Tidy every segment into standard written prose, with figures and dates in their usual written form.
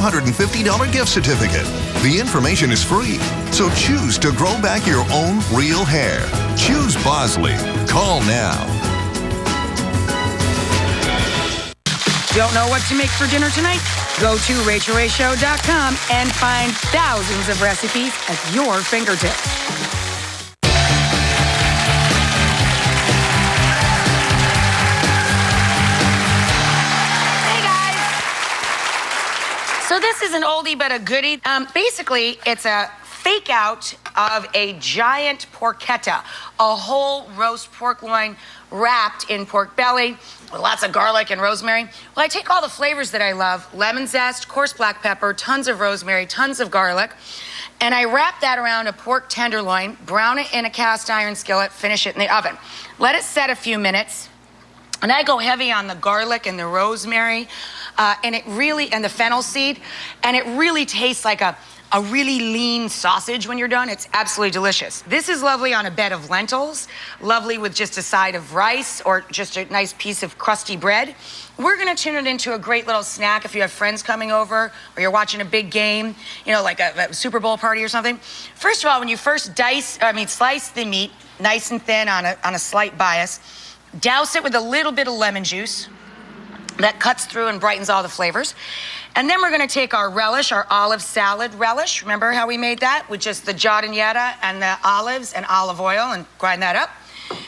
$150 gift certificate. The information is free, so choose to grow back your own real hair. Choose Bosley. Call now. Don't know what to make for dinner tonight? Go to RachelRayShow.com and find thousands of recipes at your fingertips. So this is an oldie but a goodie. Basically, it's a fake out of a giant porchetta, a whole roast pork loin wrapped in pork belly with lots of garlic and rosemary. Well, I take all the flavors that I love, lemon zest, coarse black pepper, tons of rosemary, tons of garlic, and I wrap that around a pork tenderloin, brown it in a cast iron skillet, finish it in the oven. Let it set a few minutes. And I go heavy on the garlic and the rosemary, and the fennel seed, and it really tastes like a really lean sausage when you're done. It's absolutely delicious. This is lovely on a bed of lentils, lovely with just a side of rice or just a nice piece of crusty bread. We're gonna turn it into a great little snack if you have friends coming over or you're watching a big game, you know, like a Super Bowl party or something. First of all, when you first slice the meat nice and thin on a slight bias, douse it with a little bit of lemon juice. That cuts through and brightens all the flavors. And then we're gonna take our relish, our olive salad relish. Remember how we made that? With just the giardignetta and the olives and olive oil and grind that up.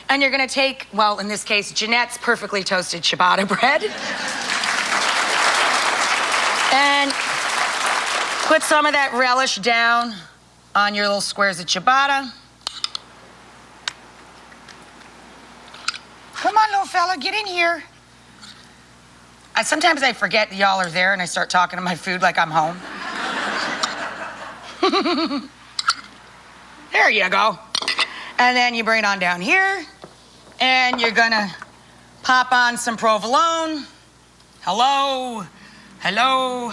And you're gonna take, well, in this case, Jeanette's perfectly toasted ciabatta bread. And put some of that relish down on your little squares of ciabatta. Come on, little fella, get in here. Sometimes I forget y'all are there and I start talking to my food like I'm home. There you go. And then you bring it on down here and you're gonna pop on some provolone. Hello, hello,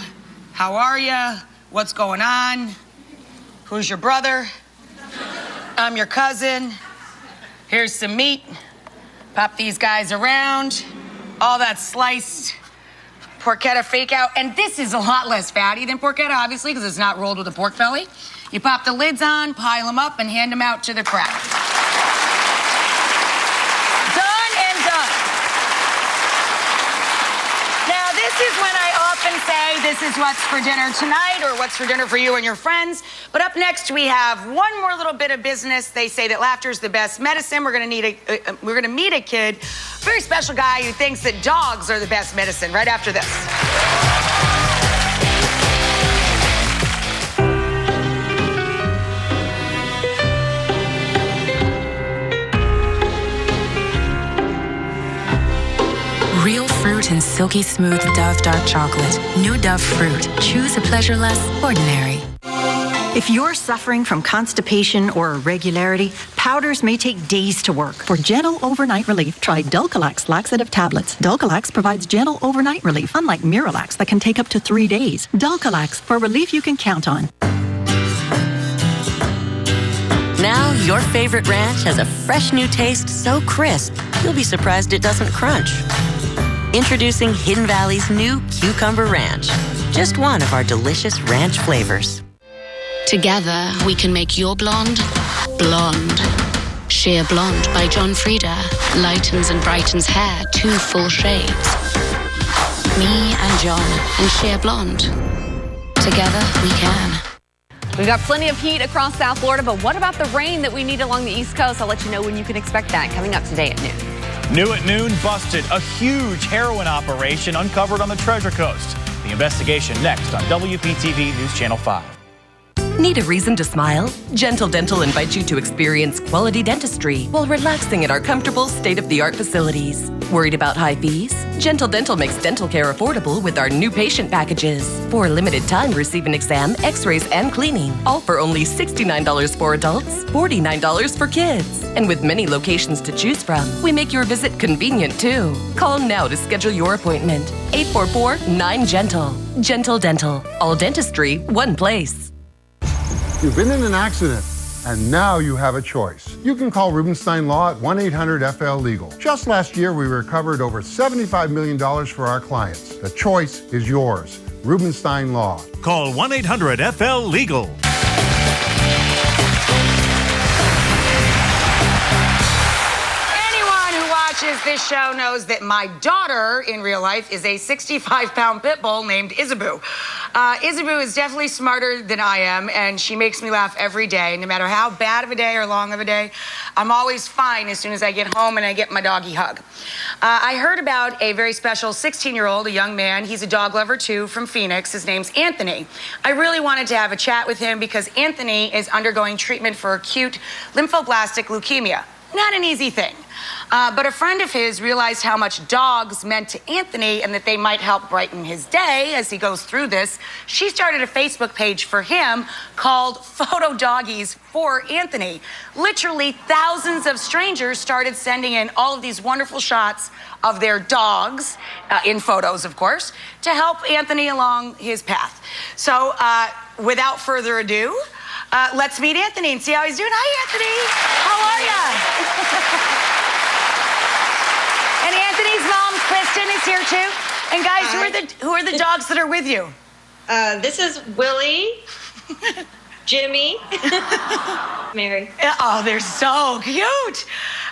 how are ya? What's going on? Who's your brother? I'm your cousin. Here's some meat. Pop these guys around. All that sliced porchetta fake out, and this is a lot less fatty than porchetta, obviously, because it's not rolled with a pork belly. You pop the lids on, pile them up, and hand them out to the crowd. Done and done. Now, this is when I often say this is what's for dinner tonight or what's for dinner for you and your friends. But up next, we have one more little bit of business. They say that laughter is the best medicine. We're gonna meet a kid, a very special guy who thinks that dogs are the best medicine right after this. Real fruit and silky smooth Dove dark chocolate. New Dove fruit. Choose a pleasure less ordinary. If you're suffering from constipation or irregularity, powders may take days to work. For gentle overnight relief, try Dulcolax laxative tablets. Dulcolax provides gentle overnight relief, unlike Miralax that can take up to 3 days. Dulcolax, for relief you can count on. Now, your favorite ranch has a fresh new taste so crisp, you'll be surprised it doesn't crunch. Introducing Hidden Valley's new Cucumber Ranch. Just one of our delicious ranch flavors. Together, we can make your blonde, blonde. Sheer Blonde by John Frieda lightens and brightens hair 2 full shades. Me and John and Sheer Blonde. Together, we can. We've got plenty of heat across South Florida, but what about the rain that we need along the East Coast? I'll let you know when you can expect that coming up today at noon. New at noon, busted. A huge heroin operation uncovered on the Treasure Coast. The investigation next on WPTV News Channel 5. Need a reason to smile? Gentle Dental invites you to experience quality dentistry while relaxing at our comfortable state-of-the-art facilities. Worried about high fees? Gentle Dental makes dental care affordable with our new patient packages. For a limited time, receive an exam, x-rays, and cleaning. All for only $69 for adults, $49 for kids. And with many locations to choose from, we make your visit convenient too. Call now to schedule your appointment. 844-9GENTLE. Gentle Dental. All dentistry, one place. You've been in an accident, and now you have a choice. You can call Rubenstein Law at 1-800-FL-LEGAL. Just last year, we recovered over $75 million for our clients. The choice is yours. Rubenstein Law. Call 1-800-FL-LEGAL. This show knows that my daughter in real life is a 65-pound pit bull named Isabu. Isabu is definitely smarter than I am, and she makes me laugh every day. No matter how bad of a day or long of a day, I'm always fine as soon as I get home and I get my doggy hug. I heard about a very special 16-year-old, a young man. He's a dog lover too, from Phoenix. His name's Anthony. I really wanted to have a chat with him because Anthony is undergoing treatment for acute lymphoblastic leukemia. Not an easy thing. But a friend of his realized how much dogs meant to Anthony and that they might help brighten his day as he goes through this. She started a Facebook page for him called Photo Doggies for Anthony. Literally thousands of strangers started sending in all of these wonderful shots of their dogs, in photos, of course, to help Anthony along his path. So without further ado, let's meet Anthony and see how he's doing. Hi, Anthony. How are you? And Anthony's mom, Kristen, is here too. And guys, who are the dogs that are with you? This is Willie, Jimmy, Mary. Oh, they're so cute.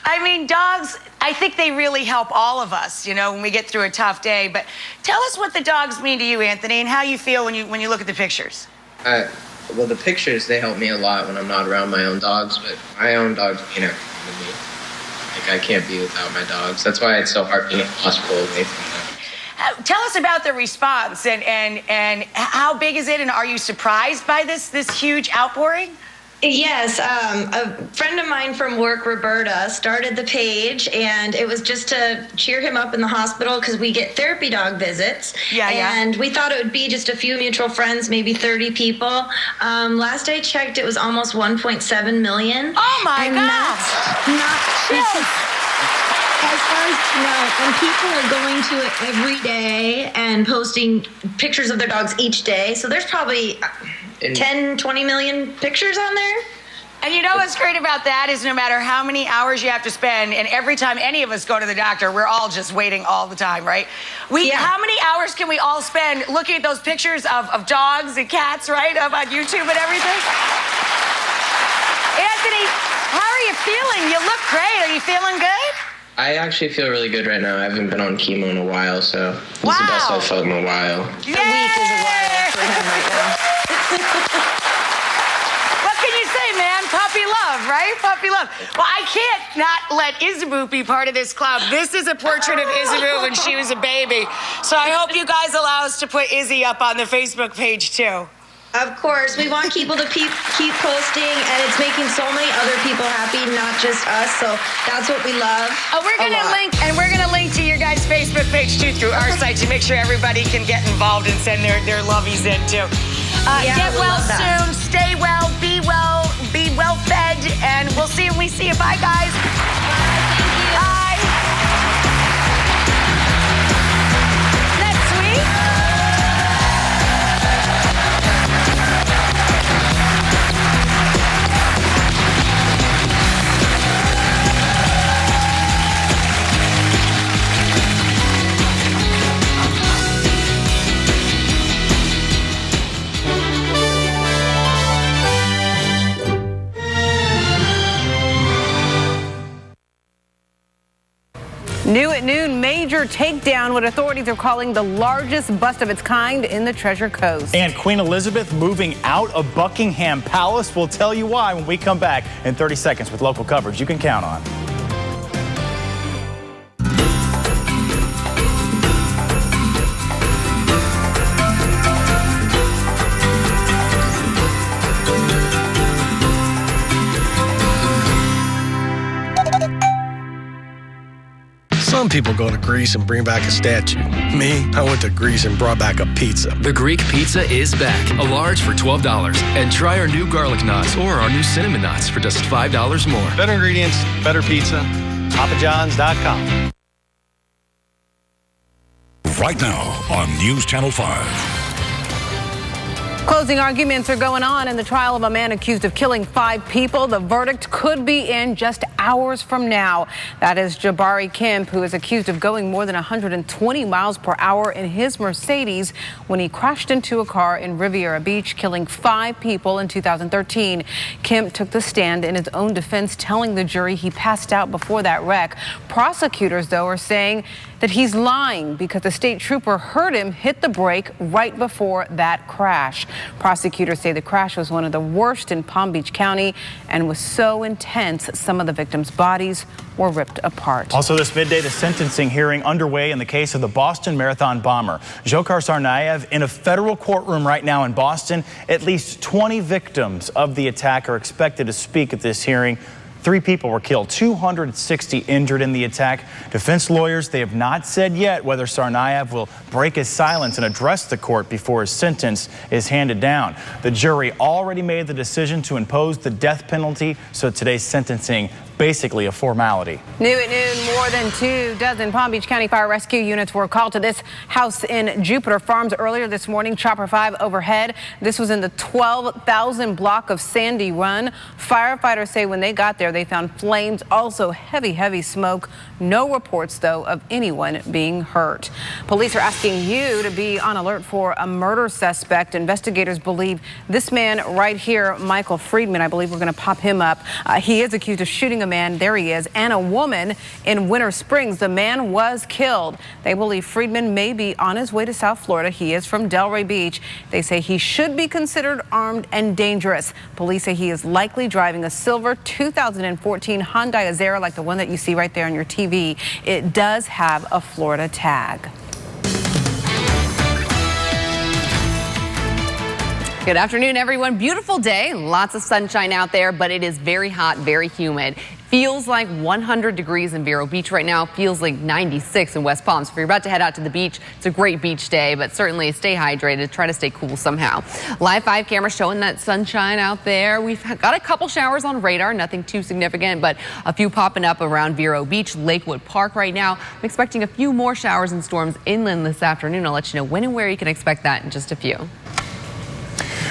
I mean, dogs, I think they really help all of us, you know, when we get through a tough day. But tell us what the dogs mean to you, Anthony, and how you feel when you look at the pictures. Well, the pictures, they help me a lot when I'm not around my own dogs, but my own dogs mean everything to me. Like, I can't be without my dogs. That's why it's so hard being in the hospital away from them. Tell us about the response and how big is it, and are you surprised by this huge outpouring? Yes, a friend of mine from work, Roberta, started the page, and it was just to cheer him up in the hospital because we get therapy dog visits. And we thought it would be just a few mutual friends, maybe 30 people. Last I checked, it was almost 1.7 million. Oh my God! That's not as far as when people are going to it every day and posting pictures of their dogs each day, so there's probably 10, 20 million pictures on there. And you know what's great about that is no matter how many hours you have to spend, and every time any of us go to the doctor, we're all just waiting all the time, right? How many hours can we all spend looking at those pictures of dogs and cats, right, up on YouTube and everything? Anthony, how are you feeling? You look great. Are you feeling good? I actually feel really good right now. I haven't been on chemo in a while, so it's the best I've felt in a while. A week is a while for him right now. What can you say, man? Puppy love, right? Puppy love. Well, I can't not let Isabu be part of this club. This is a portrait of Isabu when she was a baby. So I hope you guys allow us to put Izzy up on the Facebook page, too. Of course, we want people to keep posting, and it's making so many other people happy, not just us. So that's what we love. We're gonna link to your guys' Facebook page too through our site to make sure everybody can get involved and send their lovies in too. Get well soon, stay well, be well fed, and we'll see you when we see you. Bye, guys. Bye. Next week. New at noon, major takedown, what authorities are calling the largest bust of its kind in the Treasure Coast. And Queen Elizabeth moving out of Buckingham Palace. We'll tell you why when we come back in 30 seconds with local coverage you can count on. Some people go to Greece and bring back a statue. Me, I went to Greece and brought back a pizza. The Greek pizza is back, a large for $12. And try our new garlic knots or our new cinnamon knots for just $5 more. Better ingredients, better pizza. PapaJohns.com. Right now on News Channel 5. Closing arguments are going on in the trial of a man accused of killing 5 people. The verdict could be in just hours from now. That is Jabari Kemp, who is accused of going more than 120 miles per hour in his Mercedes when he crashed into a car in Riviera Beach, killing 5 people in 2013. Kemp took the stand in his own defense, telling the jury he passed out before that wreck. Prosecutors, though, are saying that he's lying because the state trooper heard him hit the brake right before that crash. Prosecutors say the crash was one of the worst in Palm Beach County and was so intense some of the victims' bodies were ripped apart. Also this midday, the sentencing hearing underway in the case of the Boston Marathon bomber. Dzhokhar Tsarnaev in a federal courtroom right now in Boston. At least 20 victims of the attack are expected to speak at this hearing. 3 people were killed, 260 injured in the attack. Defense lawyers, they have not said yet whether Tsarnaev will break his silence and address the court before his sentence is handed down. The jury already made the decision to impose the death penalty, so today's sentencing basically a formality. New at noon, more than 24 Palm Beach County Fire Rescue units were called to this house in Jupiter Farms earlier this morning. Chopper 5 overhead. This was in the 12,000 block of Sandy Run. Firefighters say when they got there, they found flames, also heavy smoke. No reports, though, of anyone being hurt. Police are asking you to be on alert for a murder suspect. Investigators believe this man right here, Michael Friedman, I believe we're going to pop him up. He is accused of shooting a man, there he is, and a woman in Winter Springs. The man was killed. They believe Friedman may be on his way to South Florida. He is from Delray Beach. They say he should be considered armed and dangerous. Police say he is likely driving a silver 2014 Hyundai Azera like the one that you see right there on your TV. It does have a Florida tag. Good afternoon, everyone. Beautiful day, lots of sunshine out there, but it is very hot, very humid. Feels like 100 degrees in Vero Beach right now. Feels like 96 in West Palm. So if you're about to head out to the beach, it's a great beach day, but certainly stay hydrated. Try to stay cool somehow. Live 5 camera showing that sunshine out there. We've got a couple showers on radar, nothing too significant, but a few popping up around Vero Beach, Lakewood Park right now. I'm expecting a few more showers and storms inland this afternoon. I'll let you know when and where you can expect that in just a few.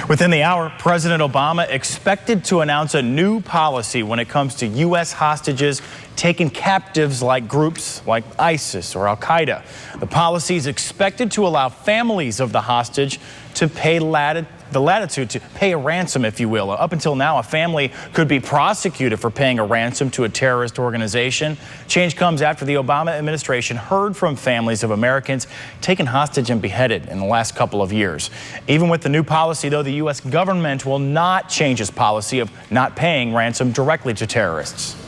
Within the hour, President Obama expected to announce a new policy when it comes to U.S. hostages taken captives like groups like ISIS or Al-Qaeda. The policy is expected to allow families of the hostage to pay the latitude to pay a ransom, if you will. Up until now, a family could be prosecuted for paying a ransom to a terrorist organization. Change comes after the Obama administration heard from families of Americans taken hostage and beheaded in the last couple of years. Even with the new policy, though, the U.S. government will not change its policy of not paying ransom directly to terrorists.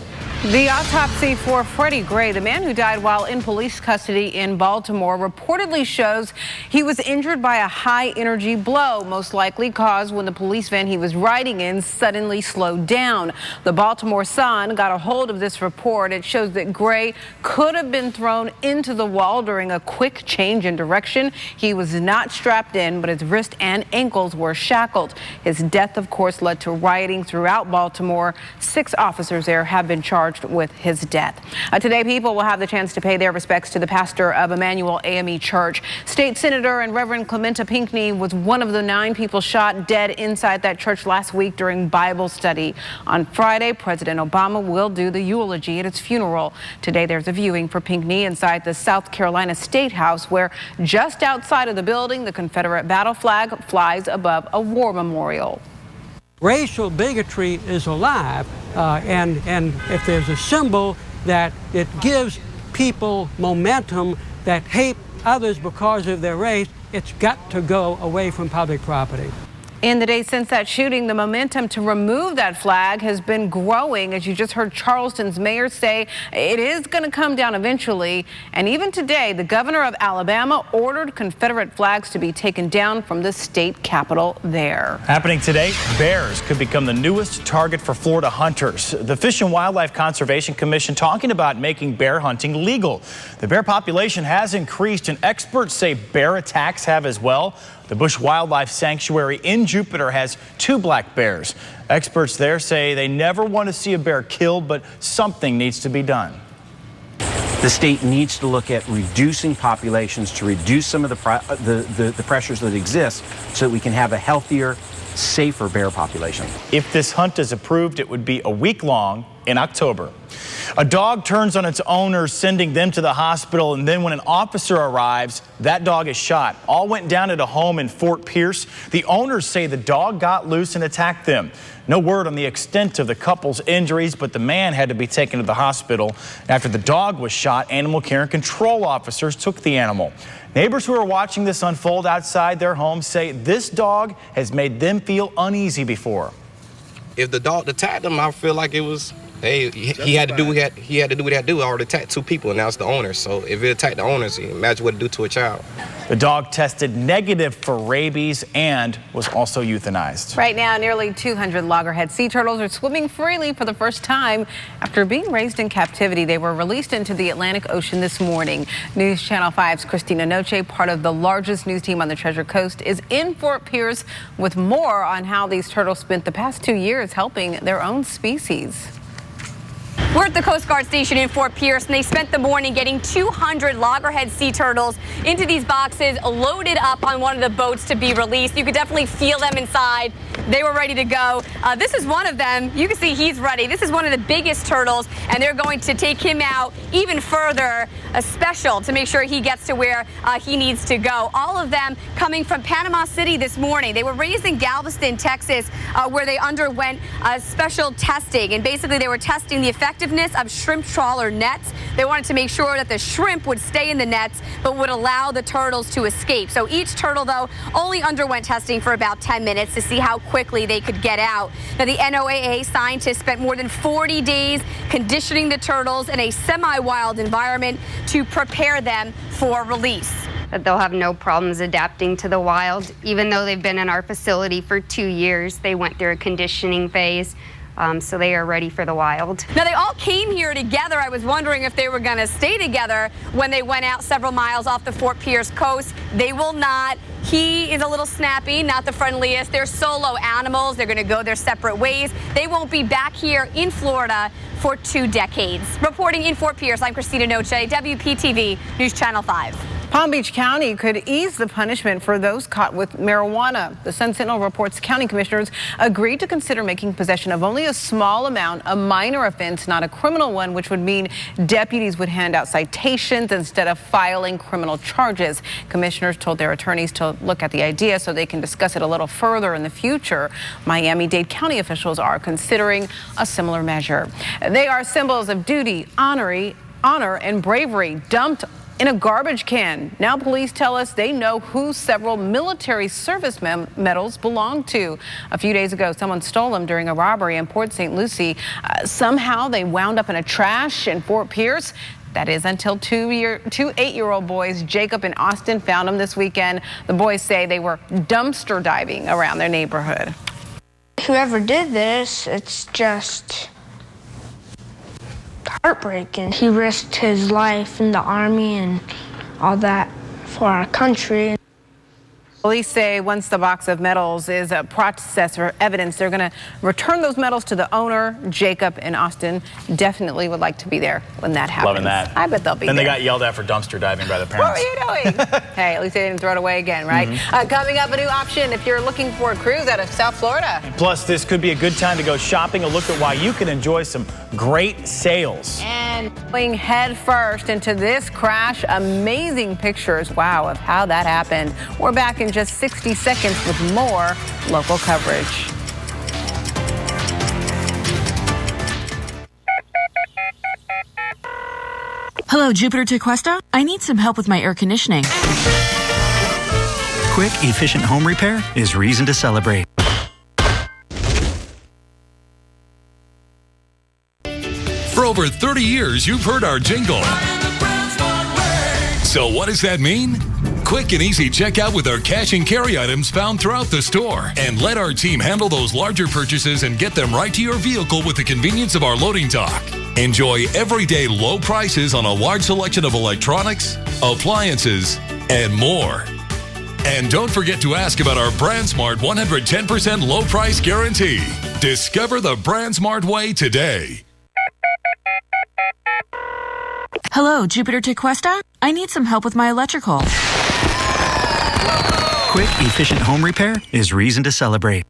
The autopsy for Freddie Gray, the man who died while in police custody in Baltimore, reportedly shows he was injured by a high-energy blow, most likely caused when the police van he was riding in suddenly slowed down. The Baltimore Sun got a hold of this report. It shows that Gray could have been thrown into the wall during a quick change in direction. He was not strapped in, but his wrist and ankles were shackled. His death, of course, led to rioting throughout Baltimore. 6 officers there have been charged with his death. Today, people will have the chance to pay their respects to the pastor of Emmanuel AME Church. State Senator and Reverend Clementa Pinckney was one of the 9 people shot dead inside that church last week during Bible study. On Friday, President Obama will do the eulogy at its funeral. Today, there's a viewing for Pinckney inside the South Carolina State House, where just outside of the building, the Confederate battle flag flies above a war memorial. Racial bigotry is alive, and if there's a symbol that it gives people momentum that hate others because of their race, it's got to go away from public property. In the days since that shooting, the momentum to remove that flag has been growing. As you just heard Charleston's mayor say, it is going to come down eventually. And even today, the governor of Alabama ordered Confederate flags to be taken down from the state capitol there. Happening today, bears could become the newest target for Florida hunters. The Fish and Wildlife Conservation Commission talking about making bear hunting legal. The bear population has increased, and experts say bear attacks have as well. The Bush Wildlife Sanctuary in Jupiter has 2 black bears. Experts there say they never want to see a bear killed, but something needs to be done. The state needs to look at reducing populations to reduce some of the pressures that exist so that we can have a healthier, safer bear population. If this hunt is approved, it would be a week long in October. A dog turns on its owner, sending them to the hospital, and then when an officer arrives, that dog is shot. All went down at a home in Fort Pierce. The owners say the dog got loose and attacked them. No word on the extent of the couple's injuries, but the man had to be taken to the hospital. After the dog was shot, animal care and control officers took the animal. Neighbors who are watching this unfold outside their home say this dog has made them feel uneasy before. If the dog attacked them, I feel like it was, hey, he had to do what he had to do. I already attacked 2 people, and now it's the owner. So if it attacked the owners, imagine what it do to a child. The dog tested negative for rabies and was also euthanized. Right now, nearly 200 loggerhead sea turtles are swimming freely for the first time after being raised in captivity. They were released into the Atlantic Ocean this morning. News Channel 5's Christina Noche, part of the largest news team on the Treasure Coast, is in Fort Pierce with more on how these turtles spent the past 2 years helping their own species. We're at the Coast Guard station in Fort Pierce, and they spent the morning getting 200 loggerhead sea turtles into these boxes, loaded up on one of the boats to be released. You could definitely feel them inside. They were ready to go. This is one of them. You can see he's ready. This is one of the biggest turtles, and they're going to take him out even further, a special to make sure he gets to where he needs to go. All of them coming from Panama City this morning. They were raised in Galveston, Texas, where they underwent special testing, and basically they were testing the effectiveness of shrimp trawler nets. They wanted to make sure that the shrimp would stay in the nets but would allow the turtles to escape. So each turtle, though, only underwent testing for about 10 minutes to see how quickly they could get out. Now, the NOAA scientists spent more than 40 days conditioning the turtles in a semi-wild environment to prepare them for release. That they'll have no problems adapting to the wild. Even though they've been in our facility for 2 years, they went through a conditioning phase. So they are ready for the wild. Now, they all came here together. I was wondering if they were going to stay together when they went out several miles off the Fort Pierce coast. They will not. He is a little snappy, not the friendliest. They're solo animals. They're going to go their separate ways. They won't be back here in Florida for 2 decades. Reporting in Fort Pierce, I'm Christina Noche, WPTV News Channel 5. Palm Beach County could ease the punishment for those caught with marijuana. The Sun Sentinel reports county commissioners agreed to consider making possession of only a small amount a minor offense, not a criminal one, which would mean deputies would hand out citations instead of filing criminal charges. Commissioners told their attorneys to look at the idea so they can discuss it a little further in the future. Miami-Dade County officials are considering a similar measure. They are symbols of duty, honor, and bravery dumped in a garbage can. Now police tell us they know who several military service medals belong to. A few days ago, someone stole them during a robbery in Port St. Lucie. Somehow they wound up in a trash in Fort Pierce. That is until two 8-year-old boys, Jacob and Austin, found them this weekend. The boys say they were dumpster diving around their neighborhood. Whoever did this, it's just heartbreaking. He risked his life in the Army and all that for our country. Police say once the box of medals is processed for evidence, they're going to return those medals to the owner. Jacob and Austin definitely would like to be there when that happens. Loving that. I bet they'll be there. Then they got yelled at for dumpster diving by the parents. What were you doing? Hey, at least they didn't throw it away again, right? Coming up, a new option if you're looking for a cruise out of South Florida. Plus, this could be a good time to go shopping. A look at why you can enjoy some great sales. And going head first into this crash, amazing pictures, wow, of how that happened. We're back in just 60 seconds with more local coverage. Hello, Jupiter to Cuesta. I need some help with my air conditioning. Quick, efficient home repair is reason to celebrate. For over 30 years, you've heard our jingle. So what does that mean? Quick and easy checkout with our cash and carry items found throughout the store. And let our team handle those larger purchases and get them right to your vehicle with the convenience of our loading dock. Enjoy everyday low prices on a large selection of electronics, appliances, and more. And don't forget to ask about our BrandSmart 110% low price guarantee. Discover the BrandSmart way today. Hello, Jupiter Tequesta? I need some help with my electrical. Quick, efficient home repair is reason to celebrate.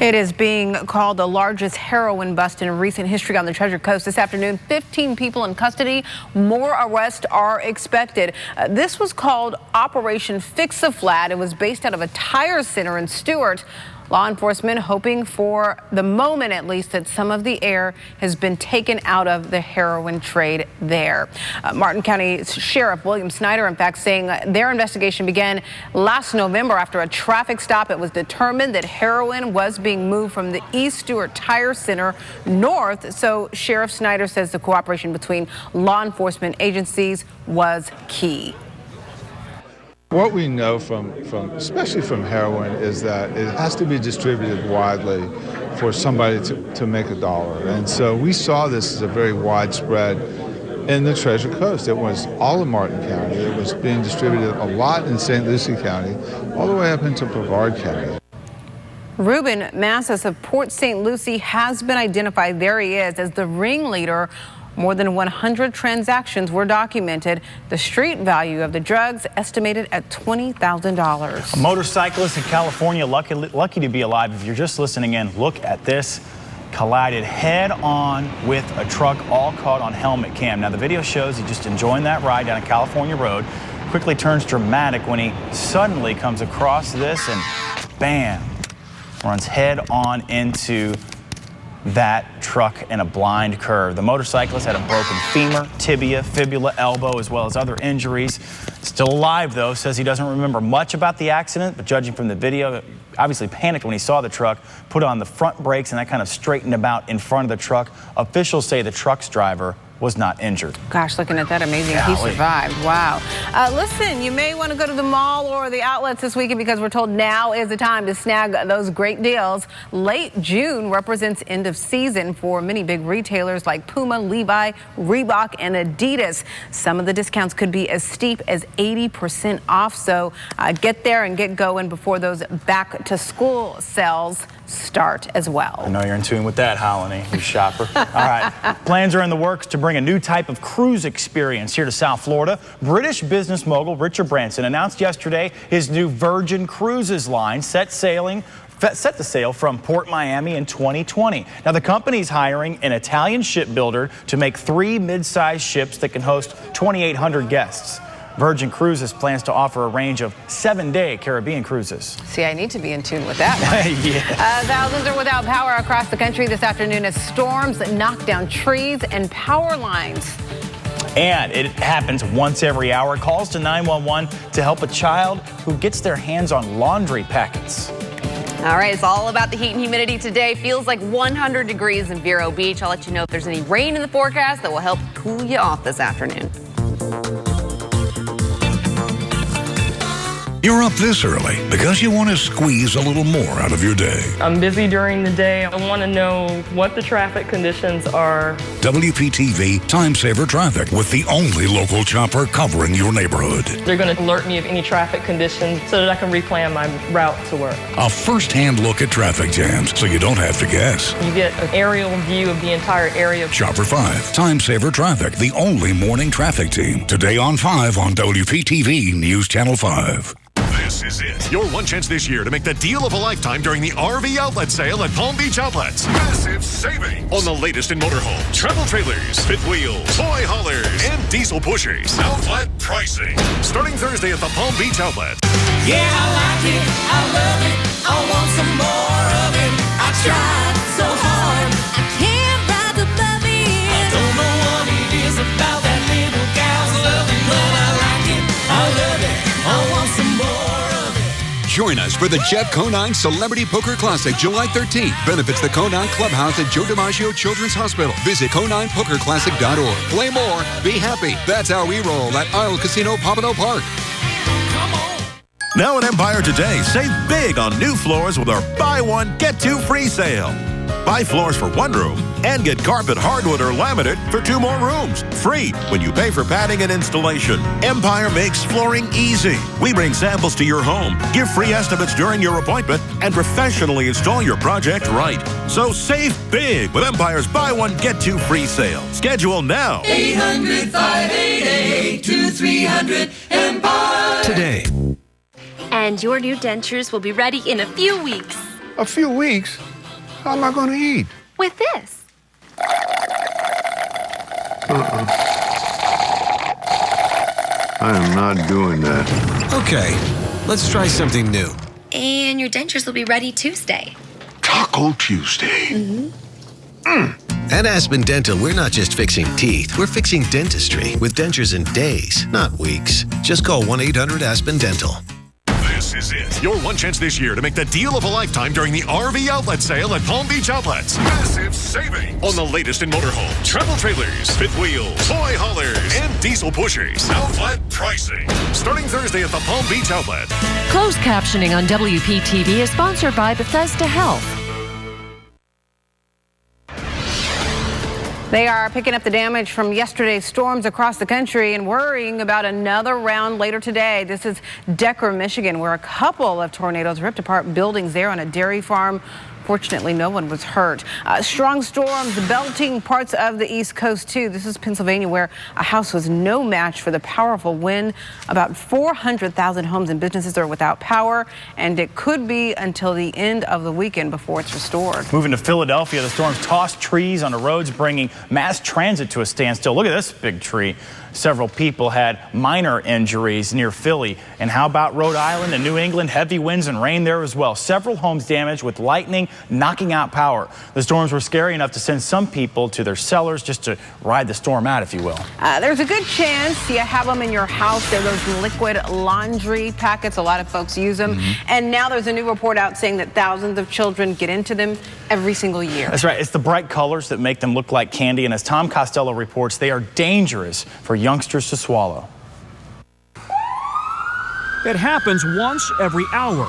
It is being called the largest heroin bust in recent history on the Treasure Coast. This afternoon, 15 people in custody. More arrests are expected. This was called Operation Fix-A-Flat. It was based out of a tire center in Stuart. Law enforcement hoping for the moment, at least, that some of the air has been taken out of the heroin trade there. Martin County Sheriff William Snyder, in fact, saying their investigation began last November after a traffic stop. It was determined that heroin was being moved from the East Stuart Tire Center north. So Sheriff Snyder says the cooperation between law enforcement agencies was key. What we know from especially from heroin is that it has to be distributed widely for somebody to make a dollar. And so we saw this as a very widespread in the Treasure Coast. It was all in Martin County. It was being distributed a lot in St. Lucie County, all the way up into Brevard County. Ruben Massis of Port St. Lucie has been identified. There he is as the ringleader. More than 100 transactions were documented. The street value of the drugs estimated at $20,000. A motorcyclist in California, lucky to be alive. If you're just listening in, look at this. Collided head on with a truck, all caught on helmet cam. Now the video shows he just enjoying that ride down a California road. Quickly turns dramatic when he suddenly comes across this and bam, runs head on into that truck in a blind curve. The motorcyclist had a broken femur, tibia, fibula, elbow, as well as other injuries. Still alive, though, says he doesn't remember much about the accident, but judging from the video, obviously panicked when he saw the truck, put on the front brakes, and that kind of straightened about in front of the truck. Officials say the truck's driver was not injured. Gosh, looking at that, amazing. Golly. He survived. Wow. Listen, you may want to go to the mall or the outlets this weekend because we're told now is the time to snag those great deals. Late June represents end of season for many big retailers like Puma, Levi, Reebok, and Adidas. Some of the discounts could be as steep as 80% off. So get there and get going before those back to school sales start as well. I know you're in tune with that, Holly, you shopper. All right, plans are in the works to bring a new type of cruise experience here to South Florida. British business mogul Richard Branson announced yesterday his new Virgin Cruises line set to sail from Port Miami in 2020. Now, the company's hiring an Italian shipbuilder to make 3 mid-sized ships that can host 2,800 guests. Virgin Cruises plans to offer a range of 7-day Caribbean cruises. See, I need to be in tune with that one. Yeah. Thousands are without power across the country this afternoon as storms knock down trees and power lines. And it happens once every hour. Calls to 911 to help a child who gets their hands on laundry packets. All right, it's all about the heat and humidity today. Feels like 100 degrees in Vero Beach. I'll let you know if there's any rain in the forecast that will help cool you off this afternoon. You're up this early because you want to squeeze a little more out of your day. I'm busy during the day. I want to know what the traffic conditions are. WPTV Time Saver Traffic with the only local chopper covering your neighborhood. They're going to alert me of any traffic conditions so that I can replan my route to work. A first-hand look at traffic jams so you don't have to guess. You get an aerial view of the entire area. Chopper 5, Time Saver Traffic, the only morning traffic team. Today on 5 on WPTV News Channel 5. This is it. Your one chance this year to make the deal of a lifetime during the RV outlet sale at Palm Beach Outlets. Massive savings on the latest in motorhomes, travel trailers, fifth wheels, toy haulers, and diesel pushers. Outlet pricing. Starting Thursday at the Palm Beach Outlet. Yeah, I like it. I love it. I want some more of it. I tried so hard. I can't ride the bubby. I don't know what it is about that little gal's loving, but I like it. I love it. I want some more. Join us for the Jeff Conine Celebrity Poker Classic July 13th. Benefits the Conine Clubhouse at Joe DiMaggio Children's Hospital. Visit ConinePokerClassic.org. Play more, be happy. That's how we roll at Isle Casino Pompano Park. Now at Empire Today, save big on new floors with our buy one, get two free sale. Buy floors for 1 room and get carpet, hardwood, or laminate for 2 more rooms. Free when you pay for padding and installation. Empire makes flooring easy. We bring samples to your home, give free estimates during your appointment, and professionally install your project right. So save big with Empire's Buy One, Get Two free sale. Schedule now. 800-588-2300 Empire. Today. And your new dentures will be ready in a few weeks. A few weeks? How am I going to eat? With this. I am not doing that. Okay, let's try something new. And your dentures will be ready Tuesday. Taco Tuesday. At Aspen Dental, we're not just fixing teeth, we're fixing dentistry with dentures in days, not weeks. Just call 1-800-ASPEN-DENTAL. This is it. Your one chance this year to make the deal of a lifetime during the RV outlet sale at Palm Beach Outlets. Massive savings on the latest in motorhomes, travel trailers, fifth wheels, toy haulers, and diesel pushers. Outlet pricing. Starting Thursday at the Palm Beach Outlet. Closed captioning on WPTV is sponsored by Bethesda Health. They are picking up the damage from yesterday's storms across the country and worrying about another round later today. This is Decker, Michigan, where a couple of tornadoes ripped apart buildings there on a dairy farm. Fortunately, no one was hurt. Strong storms belting parts of the East Coast, too. This is Pennsylvania, where a house was no match for the powerful wind. About 400,000 homes and businesses are without power, and it could be until the end of the weekend before it's restored. Moving to Philadelphia, the storms tossed trees on the roads, bringing mass transit to a standstill. Look at this big tree. Several people had minor injuries near Philly. And how about Rhode Island and New England? Heavy winds and rain there as well. Several homes damaged with lightning knocking out power. The storms were scary enough to send some people to their cellars just to ride the storm out, if you will. There's a good chance you have them in your house. They're those liquid laundry packets. A lot of folks use them. And now there's a new report out saying that thousands of children get into them every single year. That's right. It's the bright colors that make them look like candy. And as Tom Costello reports, they are dangerous for youngsters to swallow. It happens once every hour.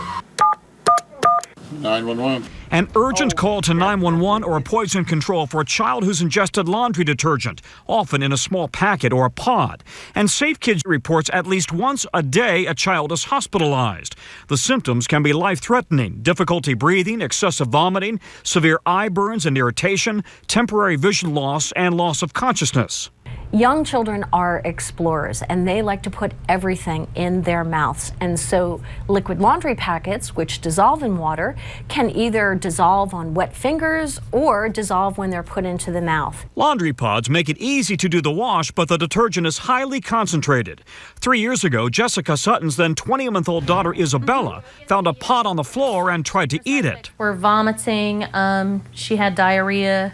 911. An urgent call to 911 or a poison control for a child who's ingested laundry detergent, often in a small packet or a pod. And Safe Kids reports at least once a day a child is hospitalized. The symptoms can be life-threatening: difficulty breathing, excessive vomiting, severe eye burns and irritation, temporary vision loss, and loss of consciousness. Young children are explorers, and they like to put everything in their mouths. And so liquid laundry packets, which dissolve in water, can either dissolve on wet fingers or dissolve when they're put into the mouth. Laundry pods make it easy to do the wash, but the detergent is highly concentrated. 3 years ago, Jessica Sutton's then 20-month-old daughter Isabella found a pod on the floor and tried to eat it. We're vomiting. She had diarrhea.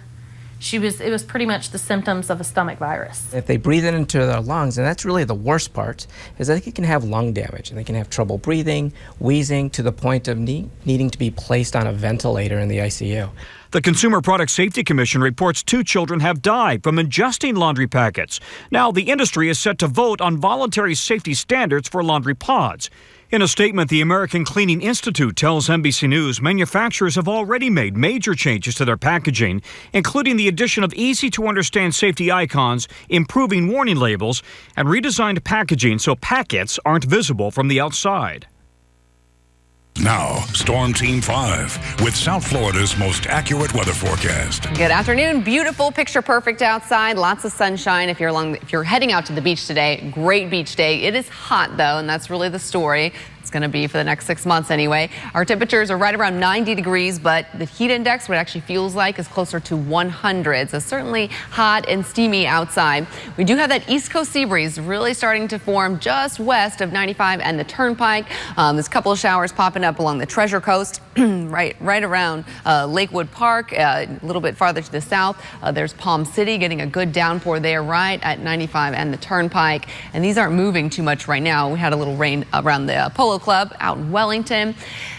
It was pretty much the symptoms of a stomach virus. If they breathe it into their lungs, and that's really the worst part, is that they can have lung damage, and they can have trouble breathing, wheezing, to the point of needing to be placed on a ventilator in the ICU. The Consumer Product Safety Commission reports 2 children have died from ingesting laundry packets. Now, the industry is set to vote on voluntary safety standards for laundry pods. In a statement, the American Cleaning Institute tells NBC News manufacturers have already made major changes to their packaging, including the addition of easy-to-understand safety icons, improving warning labels, and redesigned packaging so packets aren't visible from the outside. Now, Storm Team 5 with South Florida's most accurate weather forecast. Good afternoon. Beautiful, picture perfect outside. Lots of sunshine. If you're heading out to the beach today, great beach day. It is hot though, and that's really the story. It's going to be for the next 6 months anyway. Our temperatures are right around 90 degrees, but the heat index, what it actually feels like, is closer to 100. So certainly hot and steamy outside. We do have that East Coast sea breeze really starting to form just west of 95 and the Turnpike. There's a couple of showers popping up along the Treasure Coast, right around Lakewood Park, a little bit farther to the south. There's Palm City getting a good downpour there right at 95 and the Turnpike. And these aren't moving too much right now. We had a little rain around the Polo Club out in Wellington.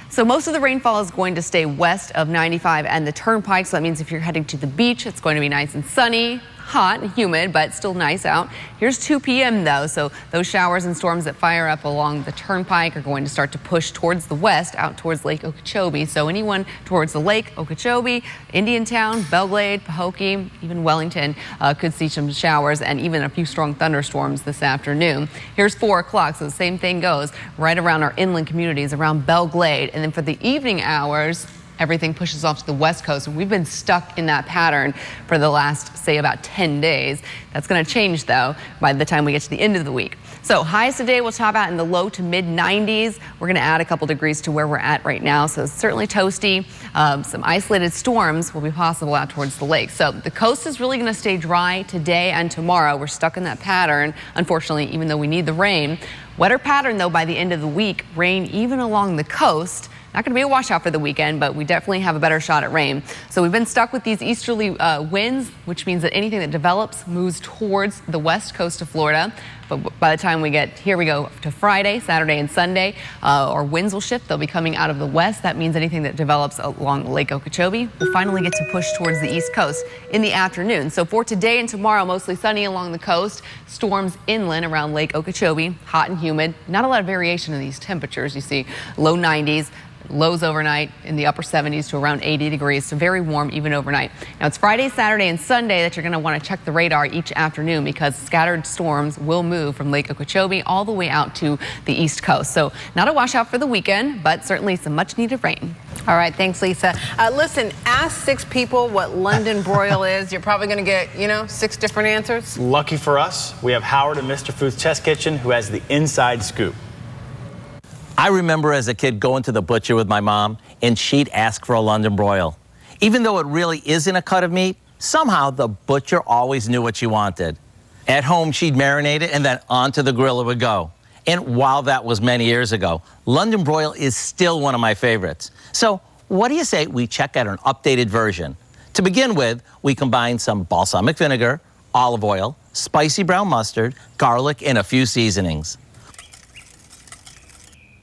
So most of the rainfall is going to stay west of 95 and the Turnpike. So that means if you're heading to the beach, it's going to be nice and sunny. hot and humid, but still nice out. Here's 2 p.m. though, so those showers and storms that fire up along the turnpike are going to start to push towards the west, out towards Lake Okeechobee. So anyone towards the lake, Okeechobee, Indiantown, Belglade, Pahokee, even Wellington could see some showers and even a few strong thunderstorms this afternoon. Here's 4 o'clock, so the same thing goes right around our inland communities around Belglade. And then for the evening hours, everything pushes off to the west coast. We've been stuck in that pattern for the last, say, about 10 days. That's going to change, though, by the time we get to the end of the week. So highs today will top out in the low to mid 90s. We're going to add a couple degrees to where we're at right now, so it's certainly toasty. Some isolated storms will be possible out towards the lake. So the coast is really going to stay dry today and tomorrow. We're stuck in that pattern, unfortunately, even though we need the rain. Wetter pattern, though, by the end of the week. Rain even along the coast. Not going to be a washout for the weekend, but we definitely have a better shot at rain. So we've been stuck with these easterly winds, which means that anything that develops moves towards the west coast of Florida. But by the time we get, here we go, to Friday, Saturday, and Sunday, our winds will shift. They'll be coming out of the west. That means anything that develops along Lake Okeechobee will finally get to push towards the east coast in the afternoon. So for today and tomorrow, mostly sunny along the coast, storms inland around Lake Okeechobee, hot and humid. Not a lot of variation in these temperatures. You see low 90s. Lows overnight in the upper 70s to around 80 degrees, so very warm even overnight. Now it's Friday, Saturday, and Sunday that you're going to want to check the radar each afternoon because scattered storms will move from Lake Okeechobee all the way out to the east coast. So not a washout for the weekend, but certainly some much needed rain. All right, thanks, Lisa. Listen, ask 6 people what London broil is. You're probably going to get, 6 different answers. Lucky for us, we have Howard and Mr. Food's Test Kitchen who has the inside scoop. I remember as a kid going to the butcher with my mom, and she'd ask for a London broil. Even though it really isn't a cut of meat, somehow the butcher always knew what she wanted. At home, she'd marinate it, and then onto the grill it would go. And while that was many years ago, London broil is still one of my favorites. So what do you say we check out an updated version? To begin with, we combine some balsamic vinegar, olive oil, spicy brown mustard, garlic, and a few seasonings.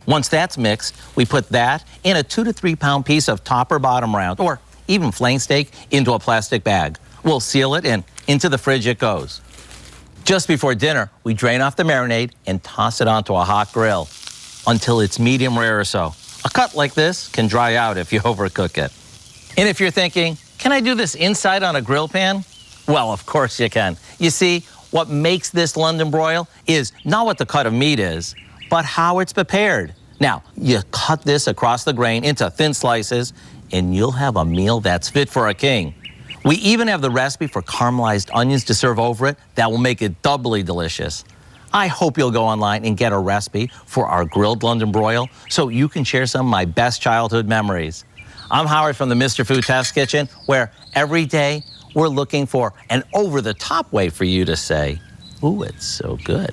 Once that's mixed, we put that in a 2 to 3 pound piece of top or bottom round, or even flank steak, into a plastic bag. We'll seal it and into the fridge it goes. Just before dinner, we drain off the marinade and toss it onto a hot grill until it's medium rare or so. A cut like this can dry out if you overcook it. And if you're thinking, can I do this inside on a grill pan? Well, of course you can. You see, what makes this London broil is not what the cut of meat is, but how it's prepared. Now, you cut this across the grain into thin slices, and you'll have a meal that's fit for a king. We even have the recipe for caramelized onions to serve over it that will make it doubly delicious. I hope you'll go online and get a recipe for our grilled London broil so you can share some of my best childhood memories. I'm Howard from the Mr. Food Test Kitchen, where every day we're looking for an over-the-top way for you to say, ooh, it's so good.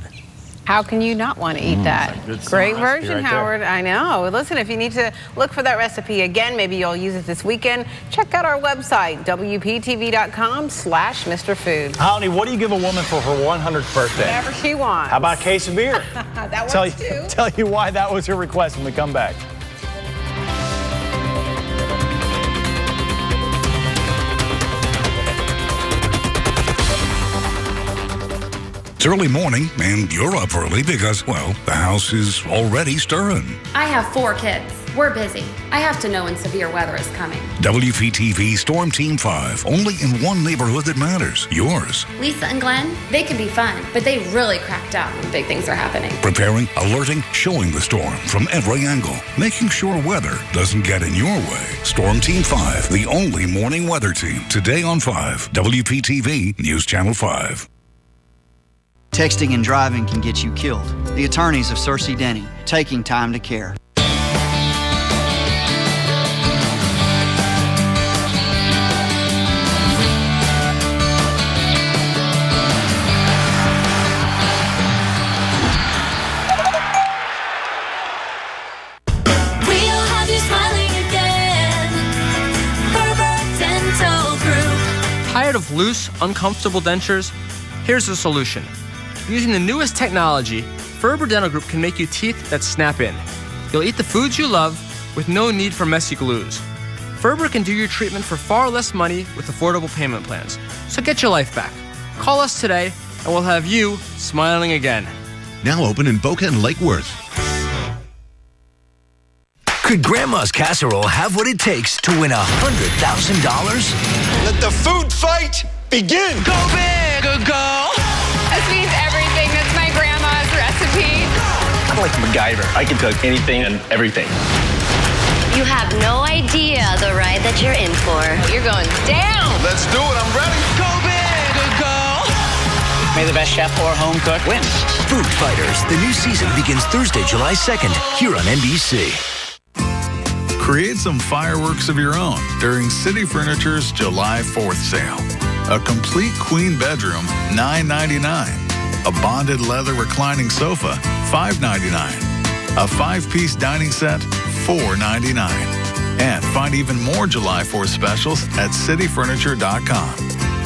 How can you not want to eat that? Great version, right, Howard. I know. Listen, if you need to look for that recipe again, maybe you'll use it this weekend, check out our website, WPTV.com/Mr. Food. Holly, what do you give a woman for her 100th birthday? Whatever she wants. How about a case of beer? That works too. Tell you why that was her request when we come back. It's early morning, and you're up early because, well, the house is already stirring. I have 4 kids. We're busy. I have to know when severe weather is coming. WPTV Storm Team 5, only in one neighborhood that matters, yours. Lisa and Glenn, they can be fun, but they really crack down when big things are happening. Preparing, alerting, showing the storm from every angle, making sure weather doesn't get in your way. Storm Team 5, the only morning weather team. Today on 5, WPTV News Channel 5. Texting and driving can get you killed. The attorneys of Cersei Denny, taking time to care. We'll have you smiling again. Herbert Dental Group. Tired of loose, uncomfortable dentures? Here's the solution. Using the newest technology, Ferber Dental Group can make you teeth that snap in. You'll eat the foods you love with no need for messy glues. Ferber can do your treatment for far less money with affordable payment plans. So get your life back. Call us today, and we'll have you smiling again. Now open in Boca and Lake Worth. Could Grandma's Casserole have what it takes to win $100,000? Let the food fight begin! Go big or go! This means everything. That's my grandma's recipe. I'm like MacGyver. I can cook anything and everything. You have no idea the ride that you're in for. You're going down. Let's do it. I'm ready. Go big or go! May the best chef or home cook win. Food Fighters. The new season begins Thursday, July 2nd, here on NBC. Create some fireworks of your own during City Furniture's July 4th sale. A complete queen bedroom, $9.99. A bonded leather reclining sofa, $5.99. A 5-piece dining set, $4.99. And find even more July 4th specials at cityfurniture.com.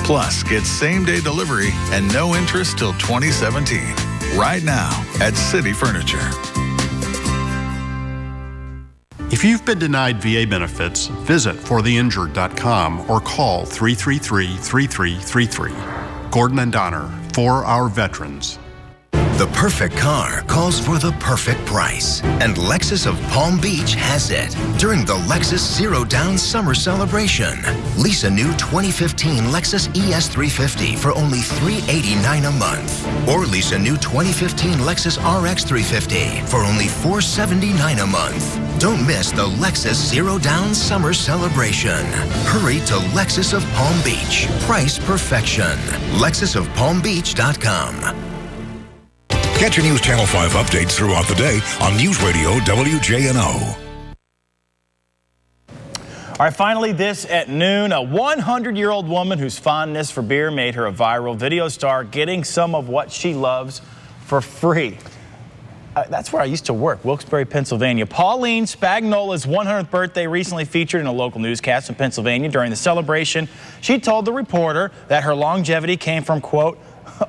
Plus, get same-day delivery and no interest till 2017. Right now at City Furniture. If you've been denied VA benefits, visit fortheinjured.com or call 333-3333. Gordon and Donner, for our veterans. The perfect car calls for the perfect price, and Lexus of Palm Beach has it. During the Lexus Zero Down Summer Celebration, lease a new 2015 Lexus ES350 for only $389 a month, or lease a new 2015 Lexus RX 350 for only $479 a month. Don't miss the Lexus Zero Down Summer Celebration. Hurry to Lexus of Palm Beach. Price perfection. LexusofPalmBeach.com. Catch your News Channel 5 updates throughout the day on News Radio WJNO. All right, finally this at noon. A 100-year-old woman whose fondness for beer made her a viral video star getting some of what she loves for free. That's where I used to work, Wilkes-Barre, Pennsylvania. Pauline Spagnola's 100th birthday recently featured in a local newscast in Pennsylvania. During the celebration, she told the reporter that her longevity came from, quote,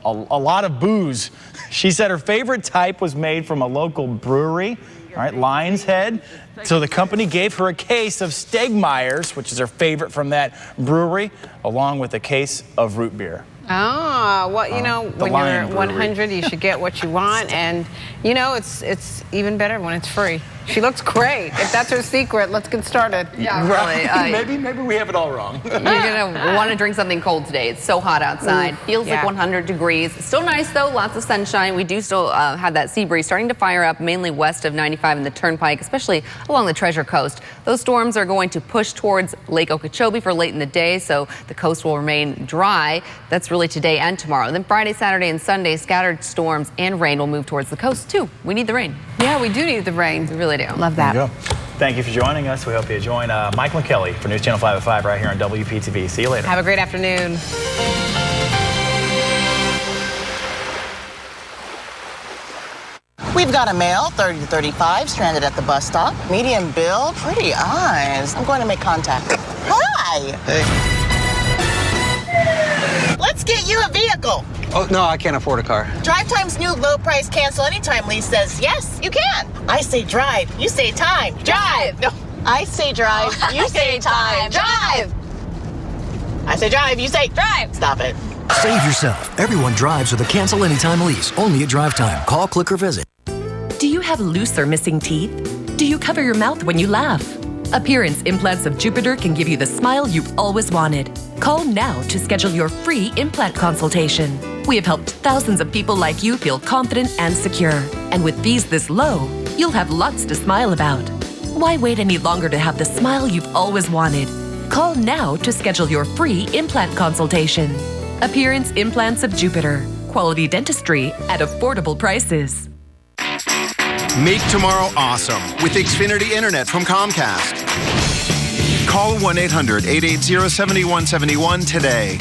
a lot of booze. She said her favorite type was made from a local brewery, all right, Lion's Head. So the company gave her a case of Stegmeyer's, which is her favorite from that brewery, along with a case of root beer. Ah, well, you know, when you're 100, Brewery. you should get what you want, and you know, it's even better when it's free. She looks great. If that's her secret, let's get started. Yeah, really. Maybe we have it all wrong. You're gonna want to drink something cold today. It's so hot outside. Ooh, Feels like yeah. 100 degrees. Still nice though. Lots of sunshine. We do still have that sea breeze starting to fire up, mainly west of 95 and the Turnpike, especially along the Treasure Coast. Those storms are going to push towards Lake Okeechobee for late in the day, so the coast will remain dry. That's really today and tomorrow. Then Friday, Saturday, and Sunday, scattered storms and rain will move towards the coast too. We need the rain. Yeah, we do need the rain. We really do. Love that. There you go. Thank you for joining us. We hope you join Mike McKelly for News Channel 5 at 5 right here on WPTV. See you later. Have a great afternoon. We've got a male, 30 to 35, stranded at the bus stop. Medium build, pretty eyes. I'm going to make contact. Hi! Hey. Let's get you a vehicle. Oh, no, I can't afford a car. Drive Time's new low price cancel anytime lease says yes, you can. I say drive, you say time. Drive! No, I say drive, you say time. Drive! I say drive, you say drive. Stop it. Save yourself. Everyone drives with a cancel anytime lease. Only at Drive Time. Call, click, or visit. Do you have loose or missing teeth? Do you cover your mouth when you laugh? Appearance Implants of Jupiter can give you the smile you've always wanted. Call now to schedule your free implant consultation. We have helped thousands of people like you feel confident and secure. And with fees this low, you'll have lots to smile about. Why wait any longer to have the smile you've always wanted? Call now to schedule your free implant consultation. Appearance Implants of Jupiter. Quality dentistry at affordable prices. Make tomorrow awesome with Xfinity Internet from Comcast. Call 1-800-880-7171 today.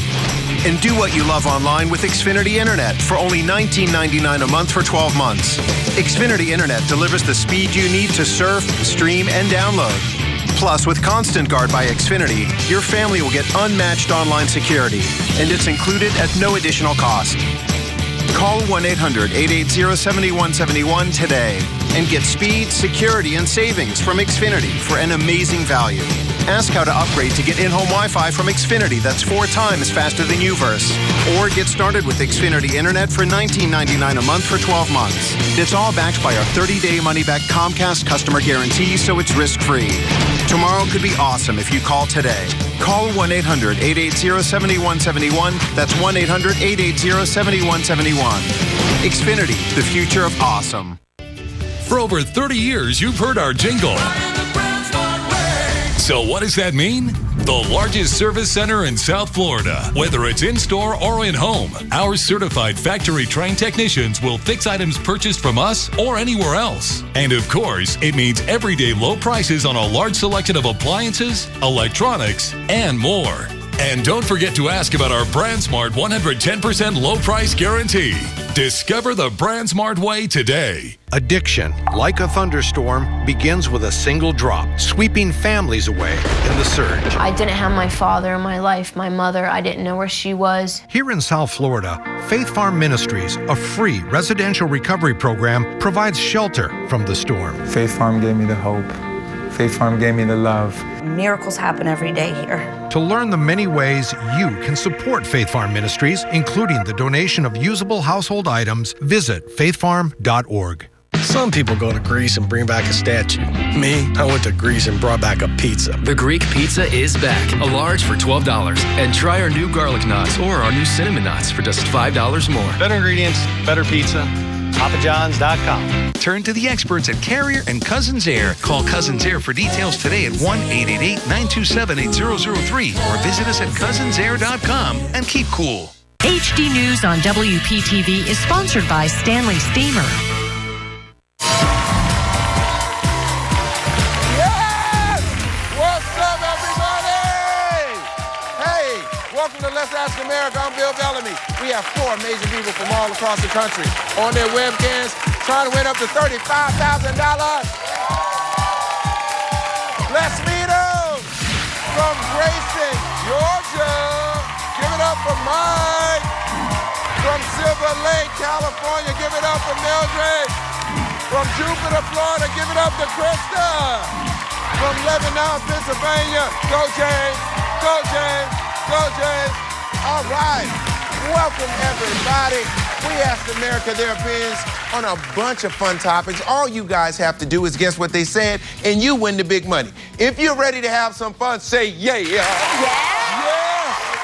And do what you love online with Xfinity Internet for only $19.99 a month for 12 months. Xfinity Internet delivers the speed you need to surf, stream, and download. Plus, with Constant Guard by Xfinity, your family will get unmatched online security, and it's included at no additional cost. Call 1-800-880-7171 today and get speed, security, and savings from Xfinity for an amazing value. Ask how to upgrade to get in-home Wi-Fi from Xfinity that's 4 times faster than UVerse. Or get started with Xfinity Internet for $19.99 a month for 12 months. It's all backed by our 30-day money-back Comcast customer guarantee, so it's risk-free. Tomorrow could be awesome if you call today. Call 1-800-880-7171. That's 1-800-880-7171. Xfinity, the future of awesome. For over 30 years, you've heard our jingle. So what does that mean? The largest service center in South Florida. Whether it's in-store or in-home, our certified factory-trained technicians will fix items purchased from us or anywhere else. And of course, it means everyday low prices on a large selection of appliances, electronics, and more. And don't forget to ask about our BrandSmart 110% low price guarantee. Discover the BrandSmart way today. Addiction, like a thunderstorm, begins with a single drop, sweeping families away in the surge. I didn't have my father in my life, my mother, I didn't know where she was. Here in South Florida, Faith Farm Ministries, a free residential recovery program, provides shelter from the storm. Faith Farm gave me the hope. Faith Farm gave me the love. Miracles happen every day here. To learn the many ways you can support Faith Farm Ministries, including the donation of usable household items, visit faithfarm.org. Some people go to Greece and bring back a statue. Me, I went to Greece and brought back a pizza. The Greek pizza is back. A large for $12. And try our new garlic knots or our new cinnamon knots for just $5 more. Better ingredients, better pizza. PapaJohns.com. Turn to the experts at Carrier and Cousins Air. Call Cousins Air for details today at 1-888-927-8003 or visit us at cousinsair.com and keep cool. HD News on WPTV is sponsored by Stanley Steamer. Yes! What's up, everybody? Hey, welcome to Let's Ask America. I'm Bill Bellamy. We have 4 amazing people from all across the country on their webcams trying to win up to $35,000. Let's meet them. From Grayson, Georgia. Give it up for Mike. From Silver Lake, California. Give it up for Mildred. From Jupiter, Florida. Give it up to Krista. From Lebanon, Pennsylvania. Go James. Go James. Go James. All right. Welcome, everybody. We asked America their opinions on a bunch of fun topics. All you guys have to do is guess what they said, and you win the big money. If you're ready to have some fun, say yeah. Yeah.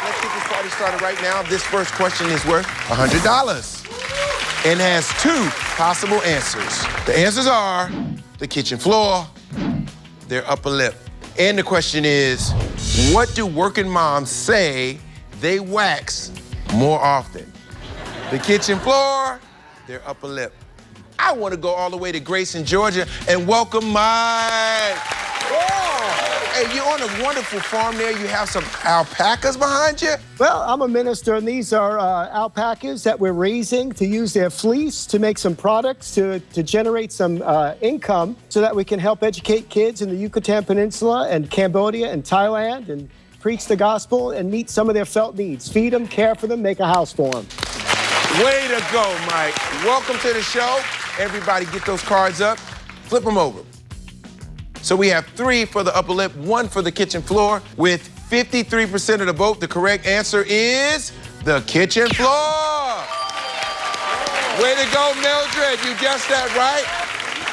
Let's get this party started right now. This first question is worth $100 and has 2 possible answers. The answers are the kitchen floor, their upper lip. And the question is, what do working moms say they wax more often? The kitchen floor, their upper lip. I want to go all the way to Grayson, Georgia, and welcome Mike. Hey, you're on a wonderful farm there. You have some alpacas behind you? Well, I'm a minister, and these are alpacas that we're raising to use their fleece to make some products to generate some income so that we can help educate kids in the Yucatan Peninsula and Cambodia and Thailand and preach the gospel and meet some of their felt needs. Feed them, care for them, make a house for them. Way to go, Mike. Welcome to the show. Everybody get those cards up. Flip them over. So we have 3 for the upper lip, 1 for the kitchen floor. With 53% of the vote, the correct answer is the kitchen floor. Way to go, Mildred. You guessed that right.